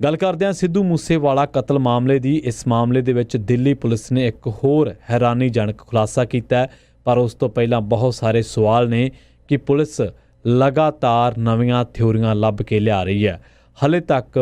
ਗੱਲ ਕਰਦੇ ਹਾਂ ਸਿੱਧੂ ਮੂਸੇਵਾਲਾ ਕਤਲ ਮਾਮਲੇ ਦੀ। ਇਸ ਮਾਮਲੇ ਦੇ ਵਿੱਚ ਦਿੱਲੀ ਪੁਲਿਸ ਨੇ ਇੱਕ ਹੋਰ ਹੈਰਾਨੀਜਨਕ ਖੁਲਾਸਾ ਕੀਤਾ ਹੈ, ਪਰ ਉਸ ਤੋਂ ਪਹਿਲਾਂ ਬਹੁਤ ਸਾਰੇ ਸਵਾਲ ਨੇ ਕਿ ਪੁਲਿਸ ਲਗਾਤਾਰ ਨਵੀਆਂ ਥਿਊਰੀਆਂ ਲੱਭ ਕੇ ਲਿਆ ਰਹੀ ਹੈ। ਹਾਲੇ ਤੱਕ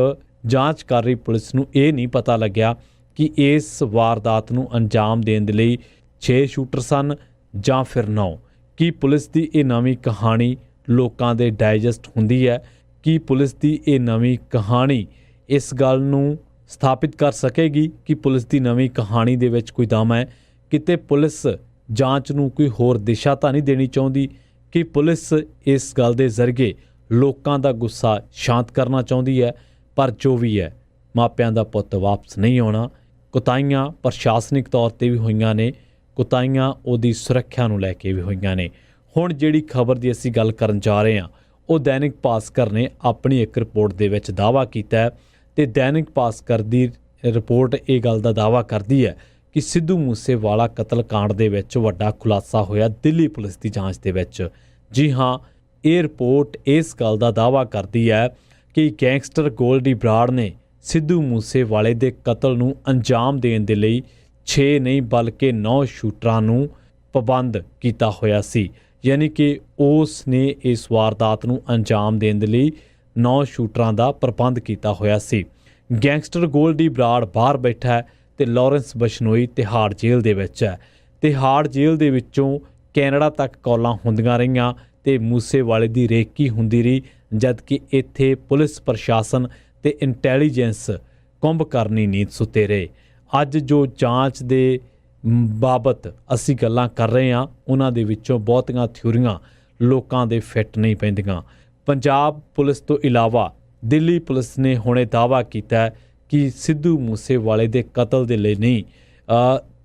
ਜਾਂਚ ਕਰ ਰਹੀ ਪੁਲਿਸ ਨੂੰ ਇਹ ਨਹੀਂ ਪਤਾ ਲੱਗਿਆ ਕਿ ਇਸ ਵਾਰਦਾਤ ਨੂੰ ਅੰਜਾਮ ਦੇਣ ਦੇ ਲਈ 6 ਸ਼ੂਟਰ ਸਨ ਜਾਂ ਫਿਰ 9। ਕੀ ਪੁਲਿਸ ਦੀ ਇਹ ਨਵੀਂ ਕਹਾਣੀ ਲੋਕਾਂ ਦੇ ਡਾਈਜੈਸਟ ਹੁੰਦੀ ਹੈ? ਕੀ ਪੁਲਿਸ ਦੀ ਇਹ ਨਵੀਂ ਕਹਾਣੀ ਇਸ ਗੱਲ ਨੂੰ ਸਥਾਪਿਤ ਕਰ ਸਕੇਗੀ ਕਿ ਪੁਲਿਸ ਦੀ ਨਵੀਂ ਕਹਾਣੀ ਦੇ ਵਿੱਚ ਕੋਈ ਦਮ ਹੈ? ਕਿਤੇ ਪੁਲਿਸ ਜਾਂਚ ਨੂੰ ਕੋਈ ਹੋਰ ਦਿਸ਼ਾ ਤਾਂ ਨਹੀਂ ਦੇਣੀ ਚਾਹੁੰਦੀ ਕਿ ਪੁਲਿਸ ਇਸ ਗੱਲ ਦੇ ਜ਼ਰੀਏ ਲੋਕਾਂ ਦਾ ਗੁੱਸਾ ਸ਼ਾਂਤ ਕਰਨਾ ਚਾਹੁੰਦੀ ਹੈ? ਪਰ ਜੋ ਵੀ ਹੈ, ਮਾਪਿਆਂ ਦਾ ਪੁੱਤ ਵਾਪਸ ਨਹੀਂ ਆਉਣਾ। ਕੁਤਾਹੀਆਂ ਪ੍ਰਸ਼ਾਸਨਿਕ ਤੌਰ 'ਤੇ ਵੀ ਹੋਈਆਂ ਨੇ, ਕੁਤਾਹੀਆਂ ਉਹਦੀ ਸੁਰੱਖਿਆ ਨੂੰ ਲੈ ਕੇ ਵੀ ਹੋਈਆਂ ਨੇ। ਹੁਣ ਜਿਹੜੀ ਖਬਰ ਦੀ ਅਸੀਂ ਗੱਲ ਕਰਨ ਜਾ ਰਹੇ ਹਾਂ, ਉਹ ਦੈਨਿਕ ਭਾਸਕਰ ਨੇ ਆਪਣੀ ਇੱਕ ਰਿਪੋਰਟ ਦੇ ਵਿੱਚ ਦਾਅਵਾ ਕੀਤਾ ਹੈ ਤੇ ਦੈਨਿਕ ਭਾਸਕਰ ਦੀ ਰਿਪੋਰਟ ਇਹ ਗੱਲ ਦਾ ਦਾਅਵਾ ਕਰਦੀ ਹੈ ਕਿ ਸਿੱਧੂ ਮੂਸੇਵਾਲਾ ਕਤਲ ਕਾਂਡ ਦੇ ਵਿੱਚ ਵੱਡਾ ਖੁਲਾਸਾ ਹੋਇਆ ਦਿੱਲੀ ਪੁਲਿਸ ਦੀ ਜਾਂਚ ਦੇ ਵਿੱਚ। ਜੀ ਹਾਂ, ਇਹ ਰਿਪੋਰਟ ਇਸ ਗੱਲ ਦਾ ਦਾਅਵਾ ਕਰਦੀ ਹੈ ਕਿ ਗੈਂਗਸਟਰ ਗੋਲਡੀ ਬਰਾੜ ਨੇ ਸਿੱਧੂ ਮੂਸੇਵਾਲੇ ਦੇ ਕਤਲ ਨੂੰ ਅੰਜਾਮ ਦੇਣ ਦੇ ਲਈ 6 ਨਹੀਂ ਬਲਕਿ 9 ਸ਼ੂਟਰਾਂ ਨੂੰ ਪਾਬੰਦ ਕੀਤਾ ਹੋਇਆ ਸੀ। ਯਾਨੀ ਕਿ ਉਸ ਨੇ ਇਸ ਵਾਰਦਾਤ ਨੂੰ ਅੰਜਾਮ ਦੇਣ ਦੇ ਲਈ 9 ਸ਼ੂਟਰਾਂ ਦਾ ਪ੍ਰਬੰਧ ਕੀਤਾ ਹੋਇਆ ਸੀ। ਗੈਂਗਸਟਰ ਗੋਲਡੀ ਬਰਾੜ ਬਾਹਰ ਬੈਠਾ ਹੈ ਤੇ ਲਾਰੈਂਸ ਬਸ਼ਨੋਈ ਤਿਹਾੜ ਜੇਲ੍ਹ ਦੇ ਵਿੱਚ ਹੈ। ਤਿਹਾੜ ਜੇਲ੍ਹ ਦੇ ਵਿੱਚੋਂ ਕੈਨੇਡਾ ਤੱਕ ਕਾਲਾਂ ਹੁੰਦੀਆਂ ਰਹੀਆਂ ਤੇ ਮੂਸੇਵਾਲੇ ਦੀ ਰੇਕੀ ਹੁੰਦੀ ਰਹੀ, ਜਦ ਕਿ ਇੱਥੇ ਪੁਲਿਸ ਪ੍ਰਸ਼ਾਸਨ ਤੇ ਇੰਟੈਲੀਜੈਂਸ ਕੁੰਭ ਕਰਨੀ ਨੀਂਦ ਸੁੱਤੇ ਰਹੇ। ਅੱਜ ਜੋ ਜਾਂਚ ਦੇ ਬਾਬਤ ਅਸੀਂ ਗੱਲਾਂ ਕਰ ਰਹੇ ਹਾਂ, ਉਹਨਾਂ ਦੇ ਵਿੱਚੋਂ ਬਹੁਤੀਆਂ ਥਿਊਰੀਆਂ ਲੋਕਾਂ ਦੇ ਫਿੱਟ ਨਹੀਂ ਪੈਂਦੀਆਂ। ਪੰਜਾਬ ਪੁਲਿਸ ਤੋਂ ਇਲਾਵਾ ਦਿੱਲੀ ਪੁਲਿਸ ਨੇ ਹੁਣੇ ਦਾਅਵਾ ਕੀਤਾ ਕਿ ਸਿੱਧੂ ਮੂਸੇਵਾਲੇ ਦੇ ਕਤਲ ਦੇ ਲਈ ਨਹੀਂ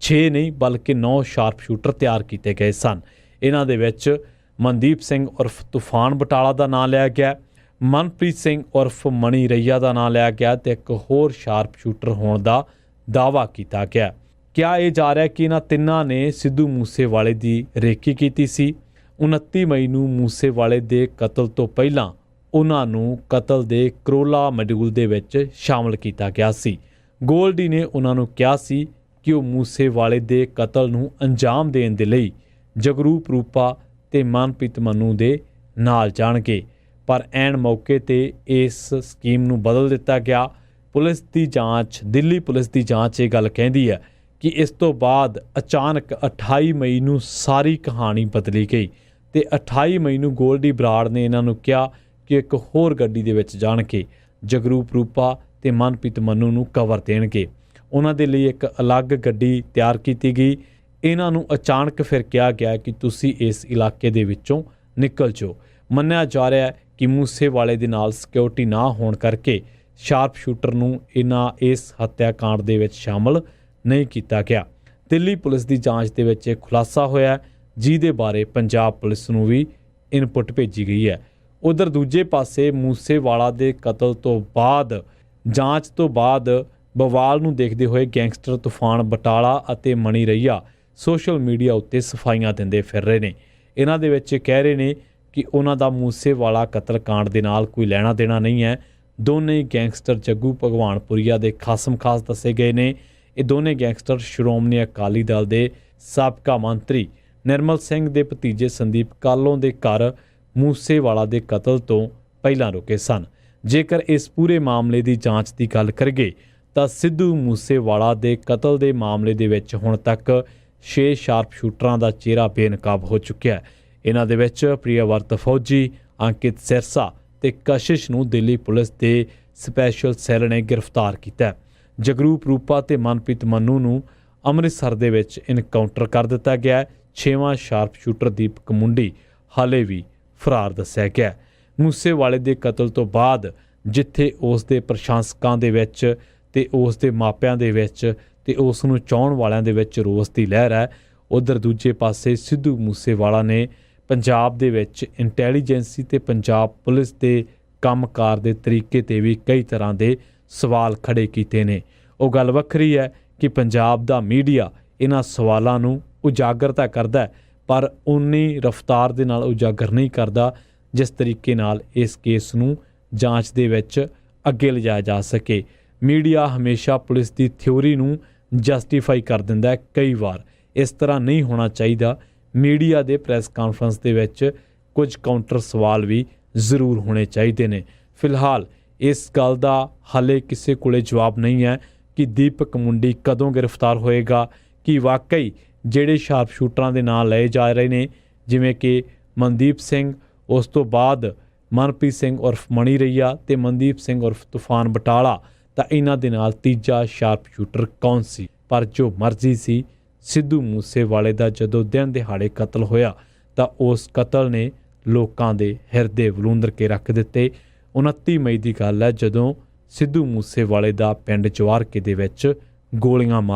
6 ਨਹੀਂ ਬਲਕਿ 9 ਸ਼ਾਰਪ ਸ਼ੂਟਰ ਤਿਆਰ ਕੀਤੇ ਗਏ ਸਨ। ਇਹਨਾਂ ਦੇ ਵਿੱਚ ਮਨਦੀਪ ਸਿੰਘ ਉਰਫ ਤੂਫਾਨ ਬਟਾਲਾ ਦਾ ਨਾਂ ਲਿਆ ਗਿਆ, ਮਨਪ੍ਰੀਤ ਸਿੰਘ ਉਰਫ ਮਣੀ ਰਈਆ ਦਾ ਨਾਂ ਲਿਆ ਗਿਆ ਤੇ ਇੱਕ ਹੋਰ ਸ਼ਾਰਪ ਸ਼ੂਟਰ ਹੋਣ ਦਾ ਦਾਅਵਾ ਕੀਤਾ ਗਿਆ। ਕਿਹਾ ਇਹ ਜਾ ਰਿਹਾ ਕਿ ਇਹਨਾਂ ਤਿੰਨਾਂ ਨੇ ਸਿੱਧੂ ਮੂਸੇਵਾਲੇ ਦੀ ਰੇਕੀ ਕੀਤੀ ਸੀ। 29 ਮਈ ਨੂੰ ਮੂਸੇਵਾਲੇ ਦੇ ਕਤਲ ਤੋਂ ਪਹਿਲਾਂ ਉਹਨਾਂ ਨੂੰ ਕਤਲ ਦੇ ਕਰੋਲਾ ਮੋਡਿਊਲ ਦੇ ਵਿੱਚ ਸ਼ਾਮਲ ਕੀਤਾ ਗਿਆ ਸੀ। ਗੋਲਡੀ ਨੇ ਉਹਨਾਂ ਨੂੰ ਕਿਹਾ ਸੀ ਕਿ ਉਹ ਮੂਸੇਵਾਲੇ ਦੇ ਕਤਲ ਨੂੰ ਅੰਜਾਮ ਦੇਣ ਦੇ ਲਈ ਜਗਰੂਪ ਰੂਪਾ ਤੇ ਮਨਪ੍ਰੀਤ ਮੰਨੂ ਦੇ ਨਾਲ ਜਾਣਗੇ, ਪਰ ਐਨ ਮੌਕੇ ਤੇ ਇਸ ਸਕੀਮ ਨੂੰ ਬਦਲ ਦਿੱਤਾ ਗਿਆ। ਪੁਲਿਸ ਦੀ ਜਾਂਚ, ਦਿੱਲੀ ਪੁਲਿਸ ਦੀ ਜਾਂਚ ਇਹ ਗੱਲ ਕਹਿੰਦੀ ਹੈ ਕਿ ਇਸ ਤੋਂ ਬਾਅਦ ਅਚਾਨਕ 28 ਮਈ ਨੂੰ ਸਾਰੀ ਕਹਾਣੀ ਬਦਲੀ ਗਈ ਤੇ 28 ਮਈ ਨੂੰ ਗੋਲਡੀ ਬਰਾੜ ਨੇ ਇਹਨਾਂ ਨੂੰ ਕਿਹਾ ਕਿ ਇੱਕ ਹੋਰ ਗੱਡੀ ਦੇ ਵਿੱਚ ਜਾਣ ਕੇ ਜਗਰੂਪ ਰੂਪਾ ਤੇ ਮਨਪ੍ਰੀਤ ਮੰਨੂ ਨੂੰ ਕਵਰ ਦੇਣਗੇ। ਉਹਨਾਂ ਦੇ ਲਈ ਇੱਕ ਅਲੱਗ ਗੱਡੀ ਤਿਆਰ ਕੀਤੀ ਗਈ। ਇਹਨਾਂ ਨੂੰ ਅਚਾਨਕ ਫਿਰ ਕਿਹਾ ਗਿਆ ਕਿ ਤੁਸੀਂ ਇਸ ਇਲਾਕੇ ਦੇ ਵਿੱਚੋਂ ਨਿਕਲ ਜਾਓ। ਮੰਨਿਆ ਜਾ ਰਿਹਾ ਹੈ ਕਿ ਮੂਸੇਵਾਲੇ ਦੇ ਨਾਲ ਸਿਕਿਉਰਿਟੀ ਨਾ ਹੋਣ ਕਰਕੇ ਸ਼ਾਰਪ ਸ਼ੂਟਰ ਨੂੰ ਇਸ ਹੱਤਿਆਕਾਂਡ ਦੇ ਵਿੱਚ ਸ਼ਾਮਲ ਨਹੀਂ ਕੀਤਾ ਗਿਆ। ਦਿੱਲੀ ਪੁਲਿਸ ਦੀ ਜਾਂਚ ਦੇ ਵਿੱਚ ਇਹ ਖੁਲਾਸਾ ਹੋਇਆ, ਜਿਹਦੇ ਬਾਰੇ ਪੰਜਾਬ ਪੁਲਿਸ ਨੂੰ ਵੀ ਇਨਪੁਟ ਭੇਜੀ ਗਈ ਹੈ। ਉਧਰ ਦੂਜੇ ਪਾਸੇ ਮੂਸੇਵਾਲਾ ਦੇ ਕਤਲ ਤੋਂ ਬਾਅਦ ਜਾਂਚ ਤੋਂ ਬਾਅਦ ਬਵਾਲ ਨੂੰ ਦੇਖਦੇ ਹੋਏ ਗੈਂਗਸਟਰ ਤੂਫਾਨ ਬਟਾਲਾ ਅਤੇ ਮਣੀ ਰਈਆ ਸੋਸ਼ਲ ਮੀਡੀਆ ਉੱਤੇ ਸਫਾਈਆਂ ਦਿੰਦੇ ਫਿਰ ਰਹੇ ਨੇ। ਇਹਨਾਂ ਦੇ ਵਿੱਚ ਕਹਿ ਰਹੇ ਨੇ ਕਿ ਉਹਨਾਂ ਦਾ ਮੂਸੇਵਾਲਾ ਕਤਲ ਕਾਂਡ ਦੇ ਨਾਲ ਕੋਈ ਲੈਣਾ ਦੇਣਾ ਨਹੀਂ ਹੈ। ਦੋਨੇ ਗੈਂਗਸਟਰ ਜੱਗੂ ਭਗਵਾਨਪੁਰੀਆ ਦੇ ਖਾਸਮ ਖਾਸ ਦੱਸੇ ਗਏ ਨੇ। ਇਹ ਦੋਨੇ ਗੈਂਗਸਟਰ ਸ਼੍ਰੋਮਣੀ ਅਕਾਲੀ ਦਲ ਦੇ ਸਾਬਕਾ ਮੰਤਰੀ ਨਿਰਮਲ ਸਿੰਘ ਦੇ ਭਤੀਜੇ ਸੰਦੀਪ ਕਾਲੋਂ ਦੇ ਘਰ ਮੂਸੇਵਾਲਾ ਦੇ ਕਤਲ ਤੋਂ ਪਹਿਲਾਂ ਰੁਕੇ ਸਨ। ਜੇਕਰ ਇਸ ਪੂਰੇ ਮਾਮਲੇ ਦੀ ਜਾਂਚ ਦੀ ਗੱਲ ਕਰੀਏ ਤਾਂ ਸਿੱਧੂ ਮੂਸੇਵਾਲਾ ਦੇ ਕਤਲ ਦੇ ਮਾਮਲੇ ਦੇ ਵਿੱਚ ਹੁਣ ਤੱਕ 6 ਸ਼ਾਰਪ ਸ਼ੂਟਰਾਂ ਦਾ ਚਿਹਰਾ ਬੇਨਕਾਬ ਹੋ ਚੁੱਕਿਆ ਹੈ। ਇਹਨਾਂ ਦੇ ਵਿੱਚ ਪ੍ਰਿਆਵਰਤ ਫੌਜੀ, ਅੰਕਿਤ ਸਿਰਸਾ ਤੇ ਕਸ਼ਿਸ਼ ਨੂੰ ਦਿੱਲੀ ਪੁਲਿਸ ਦੇ ਸਪੈਸ਼ਲ ਸੈੱਲ ਨੇ ਗ੍ਰਿਫਤਾਰ ਕੀਤਾ। ਜਗਰੂਪ ਰੂਪਾ ਤੇ ਮਨਪ੍ਰੀਤ ਮੰਨੂ ਨੂੰ ਅੰਮ੍ਰਿਤਸਰ ਦੇ ਵਿੱਚ ਇਨਕਾਊਂਟਰ ਕਰ ਦਿੱਤਾ ਗਿਆ। 6ਵਾਂ ਸ਼ਾਰਪ ਸ਼ੂਟਰ ਦੀਪਕ ਮੁੰਡੀ ਹਾਲੇ ਵੀ ਫਰਾਰ ਦੱਸਿਆ ਗਿਆ। ਮੂਸੇਵਾਲੇ ਦੇ ਕਤਲ ਤੋਂ ਬਾਅਦ ਜਿੱਥੇ ਉਸ ਦੇ ਪ੍ਰਸ਼ੰਸਕਾਂ ਦੇ ਵਿੱਚ ਤੇ ਉਸ ਦੇ ਮਾਪਿਆਂ ਦੇ ਵਿੱਚ ਤੇ ਉਸ ਨੂੰ ਚਾਹੁਣ ਵਾਲਿਆਂ ਦੇ ਵਿੱਚ ਰੋਸ ਦੀ ਲਹਿਰ ਹੈ, ਉਧਰ ਦੂਜੇ ਪਾਸੇ ਸਿੱਧੂ ਮੂਸੇਵਾਲਾ ਨੇ ਪੰਜਾਬ ਦੇ ਵਿੱਚ ਇੰਟੈਲੀਜੈਂਸੀ ਤੇ ਪੰਜਾਬ ਪੁਲਿਸ ਦੇ ਕੰਮਕਾਰ ਦੇ ਤਰੀਕੇ ਤੇ ਵੀ ਕਈ ਤਰ੍ਹਾਂ ਦੇ ਸਵਾਲ ਖੜੇ ਕੀਤੇ ਨੇ। ਉਹ ਗੱਲ ਵੱਖਰੀ ਹੈ ਕਿ ਪੰਜਾਬ ਦਾ ਮੀਡੀਆ ਇਹਨਾਂ ਸਵਾਲਾਂ ਨੂੰ ਉਜਾਗਰ ਤਾਂ ਕਰਦਾ ਹੈ, ਪਰ ਉਨੀ ਰਫ਼ਤਾਰ ਦੇ ਨਾਲ ਉਜਾਗਰ ਨਹੀਂ ਕਰਦਾ ਜਿਸ ਤਰੀਕੇ ਨਾਲ ਇਸ ਕੇਸ ਨੂੰ ਜਾਂਚ ਦੇ ਵਿੱਚ ਅੱਗੇ ਲਿਜਾਇਆ ਜਾ ਸਕੇ। ਮੀਡੀਆ ਹਮੇਸ਼ਾ ਪੁਲਿਸ ਦੀ ਥਿਊਰੀ ਨੂੰ ਜਸਟੀਫਾਈ ਕਰ ਦਿੰਦਾ ਹੈ। ਕਈ ਵਾਰ ਇਸ ਤਰ੍ਹਾਂ ਨਹੀਂ ਹੋਣਾ ਚਾਹੀਦਾ। ਮੀਡੀਆ ਦੇ ਪ੍ਰੈਸ ਕਾਨਫਰੰਸ ਦੇ ਵਿੱਚ ਕੁਝ ਕਾਊਂਟਰ ਸਵਾਲ ਵੀ ਜ਼ਰੂਰ ਹੋਣੇ ਚਾਹੀਦੇ ਨੇ। ਫਿਲਹਾਲ ਇਸ ਗੱਲ ਦਾ ਹਾਲੇ ਕਿਸੇ ਕੋਲੇ ਜਵਾਬ ਨਹੀਂ ਹੈ ਕਿ ਦੀਪਕ ਮੁੰਡੀ ਕਦੋਂ ਗ੍ਰਿਫਤਾਰ ਹੋਏਗਾ। ਕਿ ਵਾਕਈ ਜਿਹੜੇ ਸ਼ਾਰਪ ਸ਼ੂਟਰਾਂ ਦੇ ਨਾਂ ਲਏ ਜਾ ਰਹੇ ਨੇ, ਜਿਵੇਂ ਕਿ ਮਨਦੀਪ ਸਿੰਘ, ਉਸ ਤੋਂ ਬਾਅਦ ਮਨਪ੍ਰੀਤ ਸਿੰਘ ਉਰਫ ਮਣੀ ਰਈਆ ਅਤੇ ਮਨਦੀਪ ਸਿੰਘ ਉਰਫ ਤੂਫਾਨ ਬਟਾਲਾ, ਤਾਂ ਇਹਨਾਂ ਦੇ ਨਾਲ ਤੀਜਾ ਸ਼ਾਰਪ ਸ਼ੂਟਰ ਕੌਣ ਸੀ? ਪਰ ਜੋ ਮਰਜ਼ੀ ਸੀ, ਸਿੱਧੂ ਮੂਸੇਵਾਲੇ ਦਾ ਜਦੋਂ ਦਿਨ ਦਿਹਾੜੇ ਕਤਲ ਹੋਇਆ ਤਾਂ ਉਸ ਕਤਲ ਨੇ ਲੋਕਾਂ ਦੇ ਹਿਰਦੇ ਵਲੂੰਦਰ ਕੇ ਰੱਖ ਦਿੱਤੇ। 29 ਮਈ ਦੀ ਗੱਲ ਹੈ ਜਦੋਂ ਸਿੱਧੂ ਮੂਸੇਵਾਲੇ ਦਾ ਪਿੰਡ ਜਵਾਰਕੇ ਦੇ ਵਿੱਚ ਗੋਲੀਆਂ ਮਾਰ